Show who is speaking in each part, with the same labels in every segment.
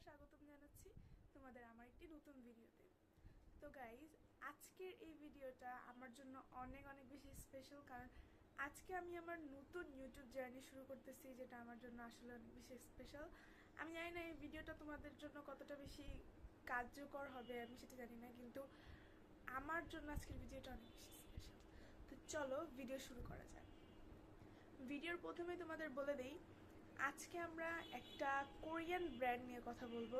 Speaker 1: স্বাগতম জানাচ্ছি তোমাদের আমার একটি নতুন ভিডিওতে। তো গাইজ, আজকের এই ভিডিওটা আমার জন্য অনেক অনেক বেশি স্পেশাল, কারণ আজকে আমি আমার নতুন ইউটিউব জার্নি শুরু করতেছি, যেটা আমার জন্য আসলে অনেক বেশি স্পেশাল। আমি জানি না এই ভিডিওটা তোমাদের জন্য কতটা বেশি কার্যকর হবে, আমি সেটা জানি না, কিন্তু আমার জন্য আজকের ভিডিওটা অনেক বেশি স্পেশাল। তো চলো ভিডিও শুরু করা যাক। ভিডিওর প্রথমে তোমাদের বলে দেই, আজকে আমরা একটা কোরিয়ান ব্র্যান্ড নিয়ে কথা বলবো,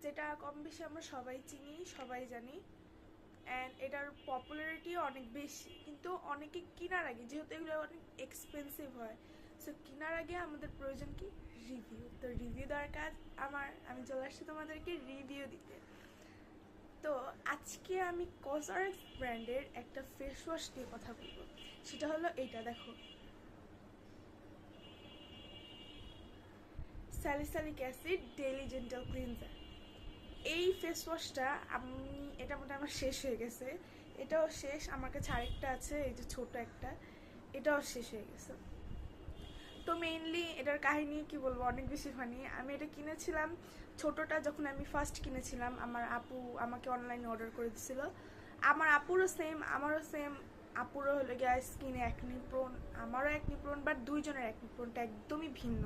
Speaker 1: যেটা কম বেশি আমরা সবাই চিনি, সবাই জানি, অ্যান্ড এটার পপুলারিটিও অনেক বেশি। কিন্তু অনেকে কেনার আগে, যেহেতু এগুলো অনেক এক্সপেন্সিভ হয়, সো কেনার আগে আমাদের প্রয়োজন কি রিভিউ। তো রিভিউ দেওয়ার কাজ আমি চলে আসছি তোমাদেরকে রিভিউ দিতে। তো আজকে আমি কসরক্স ব্র্যান্ডের একটা ফেস ওয়াশ নিয়ে কথা বলবো, সেটা হলো এইটা, দেখো, salicylic acid daily gentle cleanser. এই ফেস ওয়াশটা এটা মোটামুটি আমার শেষ হয়ে গেছে, এটাও শেষ, আমার কাছে আরেকটা আছে, এই যে ছোট একটা, এটাও শেষ হয়ে গেছে। তো মেইনলি এটার কাহিনী কি বলবো, অনেক বেশি ফানি। আমি এটা কিনেছিলাম, ছোটটা যখন আমি ফার্স্ট কিনেছিলাম, আমার আপু আমাকে অনলাইনে অর্ডার করে দিছিল। আমার আপুরও সেম, আমারও সেম। আপুরও হলো গিয়ে স্কিনে অ্যাকনি প্রোন, আমারও অ্যাকনি প্রোন, বাট দুইজনের অ্যাকনি প্রোনটা একদমই ভিন্ন।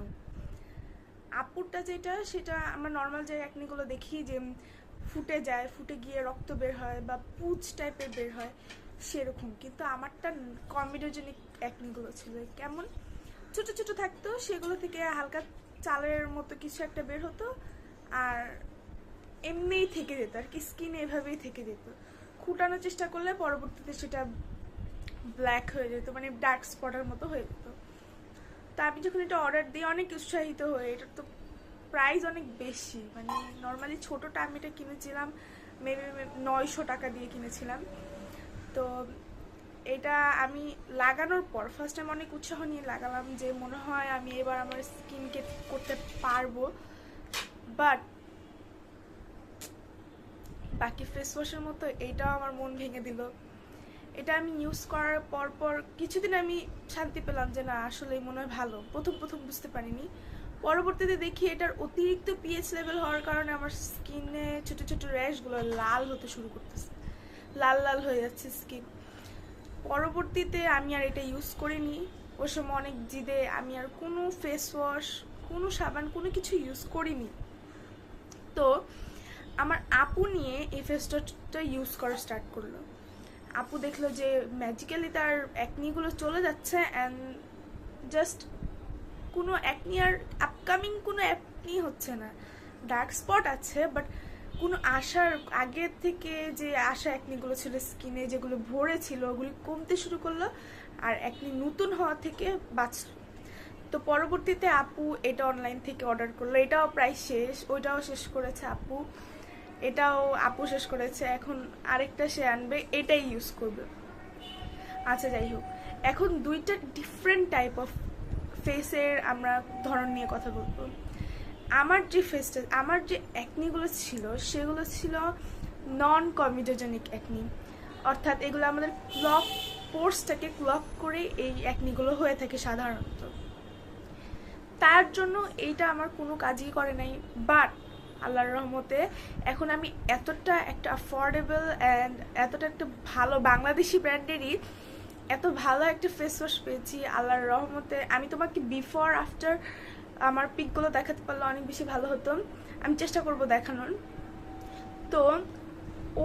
Speaker 1: আপুরটা যেটা, সেটা আমরা নর্মাল যে অ্যাকনিগুলো দেখি যে ফুটে যায়, ফুটে গিয়ে রক্ত বের হয় বা পুঁজ টাইপের বের হয়, সেরকম। কিন্তু আমারটা কমিডোজেনিক অ্যাকনিগুলো ছিল, কেমন ছোট ছোট থাকতো, সেগুলো থেকে হালকা চালের মতো কিছু একটা বের হতো, আর এমনিই থেকে যেত আর কি, স্কিনে এভাবেই থেকে যেত। খুঁটানোর চেষ্টা করলে পরবর্তীতে সেটা ব্ল্যাক হয়ে যেত, মানে ডার্ক স্পটের মতো হয়ে যেত। তা আমি যখন এটা অর্ডার দিই অনেক উৎসাহিত হয়ে, এটার তো প্রাইস অনেক বেশি, মানে নর্মালি ছোটোটা আমি এটা কিনেছিলাম মেবি 900 টাকা দিয়ে কিনেছিলাম। তো এটা আমি লাগানোর পর ফার্স্ট টাইম অনেক উৎসাহ নিয়ে লাগালাম, যে মনে হয় আমি এবার আমার স্কিনকে করতে পারবো, বাট বাকি ফেস ওয়াশের মতো এইটাও আমার মন ভেঙে দিল। এটা আমি ইউজ করার পর কিছুদিন আমি শান্তি পেলাম যে না, আসলে মনে হয় ভালো। প্রথম প্রথম বুঝতে পারিনি, পরবর্তীতে দেখি এটার অতিরিক্ত পিএইচ লেভেল হওয়ার কারণে আমার স্কিনে ছোট ছোট র্যাশগুলো লাল হতে শুরু করতেছে, লাল লাল হয়ে যাচ্ছে স্কিন। পরবর্তীতে আমি আর এটা ইউজ করিনি। ওই সময় অনেক জিদে আমি আর কোনো ফেস ওয়াশ, কোনো সাবান, কোনো কিছু ইউজ করিনি। তো আমার আপু নিয়ে এই ফেস ওয়াশটা ইউজ করা স্টার্ট করলো। আপু দেখলো যে ম্যাজিক্যালি তার অ্যাকনিগুলো চলে যাচ্ছে, অ্যান্ড জাস্ট কোনো অ্যাকনি আর আপকামিং কোনো অ্যাকনি হচ্ছে না। ডার্ক স্পট আছে, বাট কোনো আসার আগের থেকে যে আসা অ্যাকনিগুলো ছিল স্কিনে, যেগুলো ভরে ছিল, ওগুলি কমতে শুরু করলো, আর অ্যাকনি নতুন হওয়া থেকে বাঁচল। তো পরবর্তীতে আপু এটা অনলাইন থেকে অর্ডার করলো, এটাও প্রায় শেষ, ওইটাও শেষ করেছে আপু, এটাও আপু শেষ করেছে, এখন আরেকটা সে আনবে, এটাই ইউজ করবে। আচ্ছা যাই হোক, এখন দুইটা ডিফারেন্ট টাইপ অফ ফেসের আমরা ধরন নিয়ে কথা বলবো। আমার যে অ্যাকনিগুলো ছিল, সেগুলো ছিল নন কমিডোজেনিক অ্যাকনি, অর্থাৎ এগুলো আমাদের পোর্সটাকে ক্লক করে এই অ্যাকনিগুলো হয়ে থাকে সাধারণত। তার জন্য এইটা আমার কোনো কাজই করে নাই, বাট আল্লাহর রহমতে এখন আমি এতটা একটা অ্যাফোর্ডেবল অ্যান্ড এতটা একটা ভালো বাংলাদেশি ব্র্যান্ডেরই এত ভালো একটা ফেস ওয়াশ পেয়েছি আল্লাহর রহমতে। আমি তোমাকে বিফোর আফটার আমার পিকগুলো দেখাতে পারলে অনেক বেশি ভালো হতো, আমি চেষ্টা করব দেখানোর। তো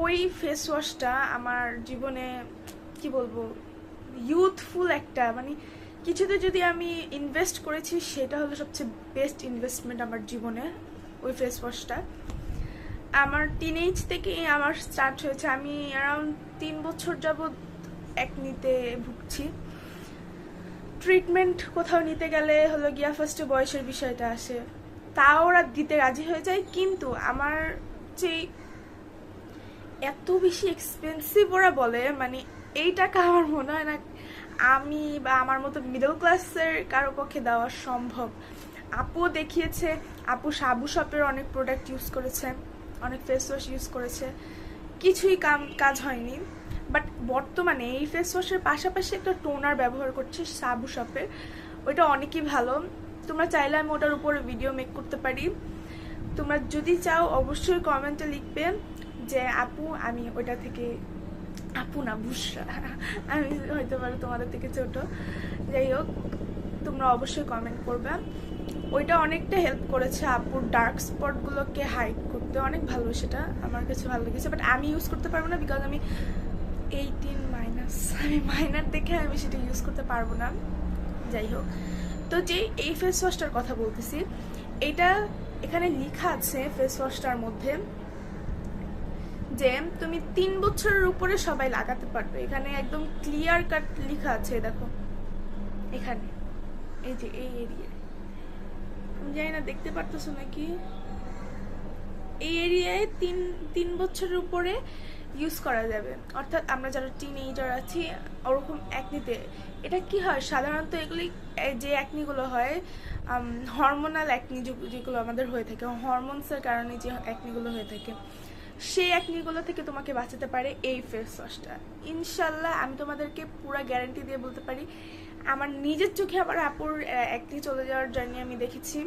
Speaker 1: ওই ফেস ওয়াশটা আমার জীবনে কি বলবো, ইউথফুল একটা, মানে কিছুতে যদি আমি ইনভেস্ট করেছি, সেটা হলো সবচেয়ে বেস্ট ইনভেস্টমেন্ট আমার জীবনে। ওই ফেস ওয়াশটা আমার টিনেজ থেকেই আমার স্টার্ট হয়েছে, আমি অ্যারাউন্ড 3 বছর যাবৎ অ্যাকনিতে ভুগছি। ট্রিটমেন্ট কোথাও নিতে গেলে হলো গিয়া ফার্স্টে বয়সের বিষয়টা আসে, তাও ওরা দিতে রাজি হয়ে যায়, কিন্তু আমার যে এত বেশি এক্সপেন্সিভ ওরা বলে, মানে এই টাকা আমার মনে হয় না আমি বা আমার মতো মিডল ক্লাসের কারো পক্ষে দেওয়া সম্ভব। আপু দেখিয়েছে, আপু সাবু শপের অনেক প্রোডাক্ট ইউজ করেছে, অনেক ফেস ওয়াশ ইউজ করেছে, কিছুই কাজ হয়নি। বাট বর্তমানে এই ফেস ওয়াশের পাশাপাশি একটা টোনার ব্যবহার করছে সাবু শপের, ওইটা অনেকই ভালো। তোমরা চাইলে আমি ওটার উপরে ভিডিও মেক করতে পারি। তোমরা যদি চাও অবশ্যই কমেন্টে লিখবে যে আপু আমি ওইটা থেকে, আপু না বুসরা, আমি হয়তো পারো তোমাদের থেকে ছোট, যাই হোক তোমরা অবশ্যই কমেন্ট করবে। ওইটা অনেকটা হেল্প করেছে আপুর ডার্ক স্পটগুলোকে হাইড করতে, অনেক ভালো, সেটা আমার কাছে ভালো লেগেছে। বাট আমি ইউজ করতে পারবো না বিকজ আমি 18 মাইনাস, আমি মাইনার দেখে আমি সেটা ইউজ করতে পারবো না। যাই হোক, তো যে এই ফেস ওয়াশটার কথা বলতেছি, এটা এখানে লেখা আছে ফেস ওয়াশটার মধ্যে যে তুমি 3 বছরের উপরে সবাই লাগাতে পারবে। এখানে একদম ক্লিয়ার কাট লেখা আছে, দেখো এখানে, এই যে এই এরিয়ায়, আমি জানি না দেখতে পারতেছো নাকি, এই এরিয়ায় 3 বছরের উপরে ইউজ করা যাবে। অর্থাৎ আমরা যারা টিনেজার আছি ওরকম অ্যাকনিতে, এটা কি হয় সাধারণত এগুলি যে অ্যাকনিগুলো হয় হরমোনাল অ্যাকনি, যেগুলো আমাদের হয়ে থাকে হরমোনসের কারণে যে অ্যাকনিগুলো হয়ে থাকে, সেই অ্যাকনিগুলো থেকে তোমাকে বাঁচাতে পারে এই ফেস ওয়াশটা। ইনশাল্লাহ আমি তোমাদেরকে পুরো গ্যারান্টি দিয়ে বলতে পারি, আমার নিজের চোখে আমার আপুর অ্যাকনি চলে যাওয়ার জার্নি আমি দেখেছি।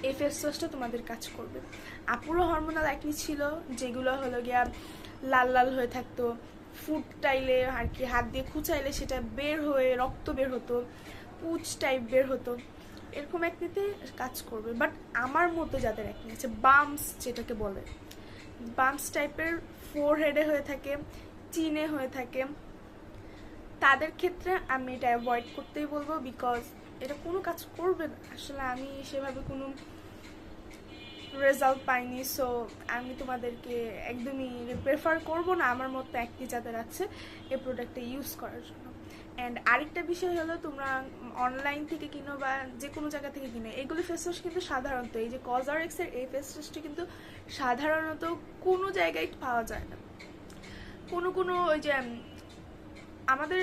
Speaker 1: এই ফেস ওয়াশটা তোমাদের কাজ করবে। আপুরও হরমোনাল অ্যাকনি ছিল, যেগুলো হলো গিয়া লাল লাল হয়ে থাকতো, ফুড টাইলে আর কি হাত দিয়ে খুঁচাইলে সেটা বের হয়ে রক্ত বের হতো, পুচ টাইপ বের হতো, এরকম অ্যাকনিতে কাজ করবে। বাট আমার মতো যাদের অ্যাকনি আছে, বাম্পস যেটাকে বলে, বাম্পস টাইপের ফোরহেডে হয়ে থাকে, চিনে হয়ে থাকে, তাদের ক্ষেত্রে আমি এটা অ্যাভয়েড করতেই বলবো, বিকজ এটা কোনো কাজ করবে না। আসলে আমি সেভাবে কোনো রেজাল্ট পাইনি, সো আমি তোমাদেরকে একদমই প্রেফার করব না আমার মতো একটি যাদের আছে এই প্রোডাক্টটা ইউজ করার জন্য। অ্যান্ড আরেকটা বিষয় হলো, তোমরা অনলাইন থেকে কিনো বা যে কোনো জায়গা থেকে কিনো, এগুলো ফেস ওয়াশ কিন্তু সাধারণত এই যে কজারেক্সের এই ফেস ওয়াশটা কিন্তু সাধারণত কোনো জায়গায় পাওয়া যায় না। কোনো ওই যে আমাদের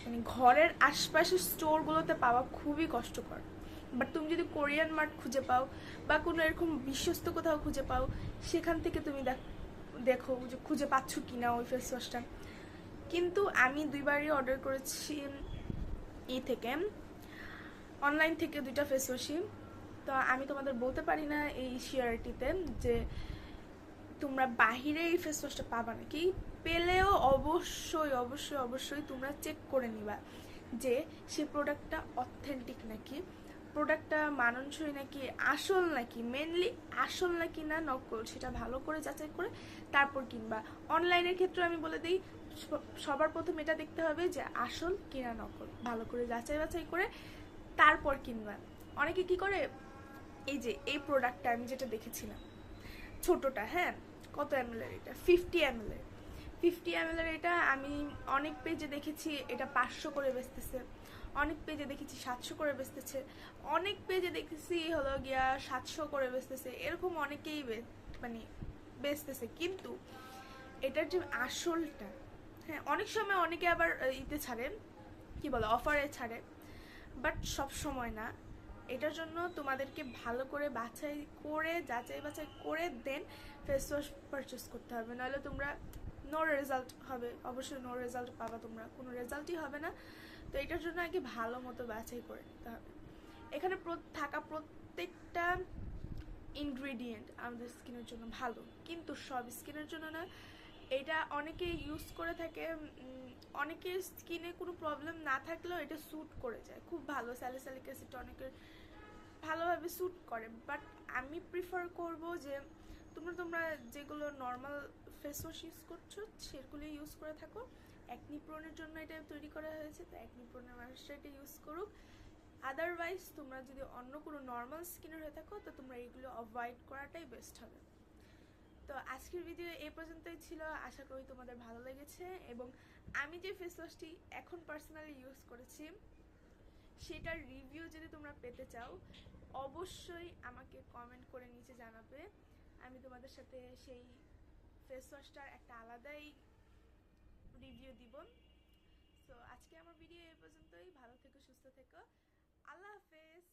Speaker 1: মানে ঘরের আশপাশের স্টোরগুলোতে পাওয়া খুবই কষ্টকর। বাট তুমি যদি কোরিয়ান মার্ট খুঁজে পাও বা কোনো এরকম বিশ্বস্ত কোথাও খুঁজে পাও, সেখান থেকে তুমি দেখো যে খুঁজে পাচ্ছ কিনা ওই ফেস ওয়াশটা। কিন্তু আমি 2বারই অর্ডার করেছি থেকে, অনলাইন থেকে 2টা ফেস ওয়াশই। তো আমি তোমাদের বলতে পারি না এই শিওরিটিতে যে তোমরা বাহিরে এই ফেস ওয়াশটা পাবা নাকি। পেলেও অবশ্যই অবশ্যই অবশ্যই তোমরা চেক করে নিবা যে সেই প্রোডাক্টটা অথেন্টিক নাকি, প্রোডাক্টটা মানানসই নাকি, আসল নাকি, মেনলি আসল নাকি না নকল, সেটা ভালো করে যাচাই করে তারপর কিনবা। অনলাইনের ক্ষেত্রে আমি বলে দিই, সবার প্রথম এটা দেখতে হবে যে আসল কিনা নকল, ভালো করে যাচাই বাছাই করে তারপর কিনবা। অনেকে কি করে, এই যে এই প্রোডাক্টটা আমি যেটা দেখেছিলাম ছোটটা, হ্যাঁ কত ml এর, এটা 50 ml এর, 50 ml এর, এটা আমি অনেক পেজে দেখেছি এটা 500 করে বেচতেছে, অনেক পেজে দেখেছি 700 করে বেচতেছে, অনেক পেজে দেখেছি হলো গিয়া 700 করে বেচতেছে, এরকম অনেকেই মানে বেচতেছে। কিন্তু এটার যে আসলটা, হ্যাঁ অনেক সময় অনেকে আবার ইতে ছাড়ে, কি বলে অফারে ছাড়ে, বাট সব সময় না। এটার জন্য তোমাদেরকে ভালো করে বাছাই করে যাচাই বাছাই করে দেন ফেস ওয়াশ পারচেস করতে হবে, নাহলে তোমরা নো রেজাল্ট হবে, অবশ্যই নো রেজাল্ট পাবা, তোমরা কোনো রেজাল্টই হবে না। তো এটার জন্য আগে ভালো মতো বাছাই করে নিতে হবে। এখানে থাকা প্রত্যেকটা ইনগ্রেডিয়েন্ট আমাদের স্কিনের জন্য ভালো, কিন্তু সব স্কিনের জন্য না। এটা অনেকে ইউজ করে থাকে, অনেকের স্কিনে কোনো প্রবলেম না থাকলেও এটা স্যুট করে যায় খুব ভালো, স্যালিসাইলিক অ্যাসিডটা অনেকের ভালোভাবে স্যুট করে। বাট আমি প্রিফার করব যে তোমরা যেগুলো নর্মাল ফেস ওয়াশ ইউজ করছো সেগুলো ইউজ করে থাকো। অ্যাকনি প্রোনের জন্য এটা তৈরি করা হয়েছে, তো অ্যাকনি প্রোনের মানুষরা এটা ইউজ করুক। আদারওয়াইজ তোমরা যদি অন্য কোনো নর্মাল স্কিনের হয়ে থাকো তো তোমরা এগুলো অ্যাভয়েড করাটাই বেস্ট হবে। তো আজকের ভিডিও এই পর্যন্তই ছিল, আশা করি তোমাদের ভালো লেগেছে। এবং আমি যে ফেস ওয়াশটি এখন পার্সোনালি ইউজ করেছি সেটার রিভিউ যদি তোমরা পেতে চাও অবশ্যই আমাকে কমেন্ট করে নিচে জানাবে, আমি তোমাদের সাথে সেই ফেস ওয়াশটার একটা আলাদাই রিভিউ দিব। তো আজকে আমার ভিডিও এই পর্যন্তই, ভালো থেকো, সুস্থ থেকো, আল্লাহ হাফেজ।